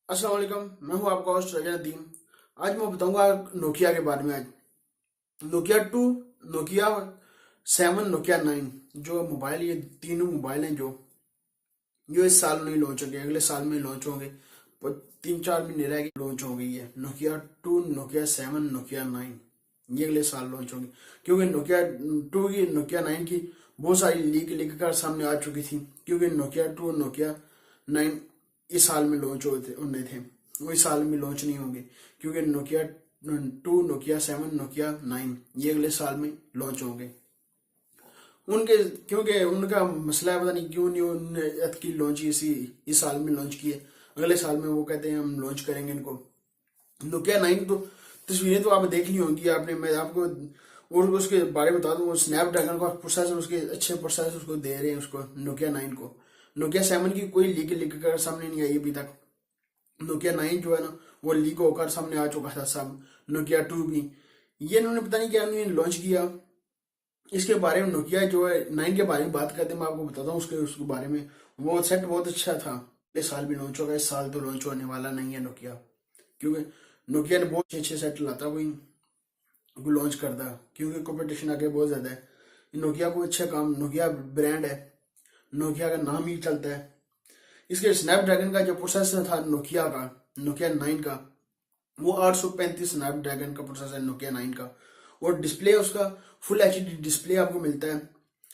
अस्सलाम वालेकुम, मैं हूं आपका होस्ट रजा नदीम। आज मैं बताऊंगा नोकिया के बारे में। आज नोकिया 2, नोकिया 7, नोकिया 9 जो मोबाइल, ये तीनों मोबाइल हैं जो इस साल नहीं लॉन्च होंगे, अगले साल में लॉन्च होंगे। पर 3-4 महीने रह गए लॉन्च हो गई है। नोकिया 2, नोकिया 7, नोकिया 9 ये अगले साल लॉन्च होंगे। क्योंकि नोकिया 2 की, नोकिया 9 की बहुत सारी लीक कर सामने आ चुकी थी। क्योंकि नोकिया 2 और नोकिया 9 इस साल में लॉन्च होने थे, वो इस साल में लॉन्च नहीं होंगे। क्योंकि नोकिया 2, नोकिया 7, नोकिया 9 ये अगले साल में लॉन्च होंगे। उनके क्योंकि उनका मसला है, पता नहीं क्यों नहीं उन्होंने की लॉन्च इस साल में लॉन्च की है। अगले साल में वो कहते हैं हम लॉन्च करेंगे इनको। नोकिया 9 तो तस्वीरें तो आप देख ली होंगी आपने, मैं आपको और उसके बारे में बता दूं। स्नैपड्रैगन का प्रोसेसर, उसके अच्छे प्रोसेसर उसको दे रहे हैं उसको, नोकिया 9 को। नोकिया 7 की कोई लीक कर सामने नहीं आई अभी तक। नोकिया 9 जो है ना, वो लीक होकर सामने आ चुका था सब। नोकिया 2 भी ये इन्होंने पता नहीं क्या इन्होंने लॉन्च किया। इसके बारे में नोकिया जो है 9 के बारे में बात करते हैं, मैं आपको बताता हूँ उसके बारे में। वो सेट बहुत अच्छा था। इस साल भी लॉन्च होगा, इस साल तो लॉन्च होने वाला नहीं है नोकिया। क्योंकि नोकिया ने बहुत अच्छे अच्छे सेट लाता वही वो लॉन्च करता, क्योंकि कंपटीशन आगे बहुत ज्यादा है। नोकिया को अच्छा काम, नोकिया ब्रांड है, नोकिया का नाम ही चलता है। इसके स्नैपड्रैगन का जो प्रोसेसर था नोकिया का, नोकिया 9 का, वो 835 स्नैपड्रैगन का प्रोसेसर नोकिया 9 का। और डिस्प्ले उसका फुल एचडी डिस्प्ले आपको मिलता है।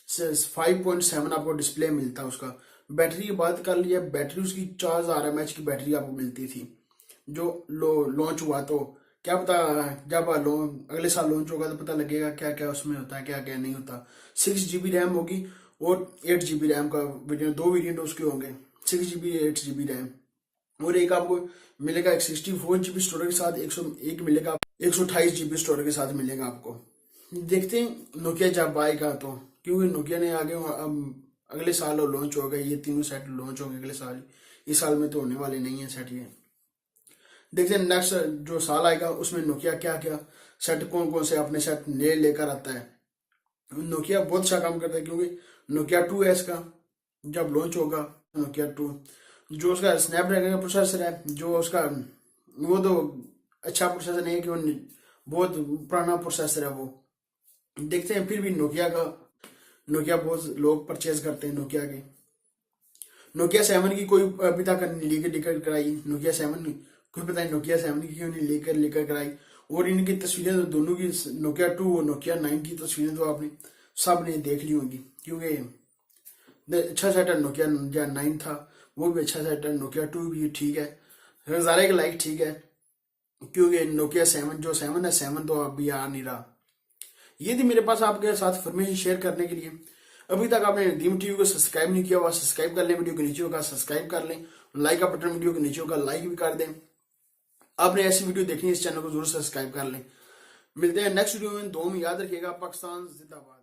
5.7 आपको डिस्प्ले मिलता है उसका। बैटरी की बात कर लिया, बैटरी उसकी 4000 mAh की बैटरी आपको मिलती थी जो लॉन्च हुआ। तो क्या पता जब अगले साल लॉन्च होगा तो पता लगेगा क्या क्या उसमें होता है, क्या क्या नहीं होता। 6 GB रैम होगी और 8 GB रैम का वेरिएंट, दो वेरिएंट उसके होंगे, 6 GB 8 GB रैम। और एक आपको मिलेगा एक 64 GB स्टोरेज के साथ, एक मिलेगा 128 GB स्टोरेज के साथ मिलेगा आपको। देखते हैं नोकिया जब आएगा तो, क्योंकि नोकिया ने आगे अगले साल लॉन्च होगा। ये तीनों सेट लॉन्च होंगे अगले साल, इस साल में तो होने वाले नहीं है सेट ये। देखते हैं नेक्स्ट जो साल आएगा उसमें नोकिया क्या क्या सेट, कौन कौन से अपने सेट नए लेकर आता है। नोकिया बहुत अच्छा काम करता है। क्योंकि नोकिया 2S का जब लॉन्च होगा, नोकिया 2 जो उसका स्नैपड्रैगन का प्रोसेसर है, जो उसका वो तो अच्छा प्रोसेसर नहीं है, कि वो बहुत पुराना प्रोसेसर है वो। देखते हैं फिर भी नोकिया बहुत लोग परचेज करते हैं नोकिया के। नोकिया 7 की कोई अभी तक लेकर कराई, नोकिया 7 कोई पता नहीं नोकिया 7 की क्यों नहीं लेकर कराई। और इनकी तस्वीरें तो दोनों की, नोकिया 2 और नोकिया 9 की तस्वीरें तो आपने सब ने देख ली होंगी। क्योंकि अच्छा सेट है नोकिया 9 था, वो भी अच्छा सेट है। नोकिया 2 भी ठीक है, हजारे के लाइक ठीक है। क्योंकि नोकिया 7 जो 7 है, 7 तो अभी आ नहीं रहा। ये थी मेरे पास आपके साथ इन्फॉर्मेशन शेयर करने के लिए। अभी तक आपने नदीम टीवी को सब्सक्राइब नहीं किया हुआ, सब्सक्राइब कर लें, वीडियो के नीचे होगा सब्सक्राइब कर लें, लाइक का बटन वीडियो के नीचे होगा लाइक भी कर दें। आपने ऐसी वीडियो देखनी है इस चैनल को जरूर सब्सक्राइब कर लें। मिलते हैं नेक्स्ट वीडियो में। दो में याद रखिएगा, पाकिस्तान जिंदाबाद।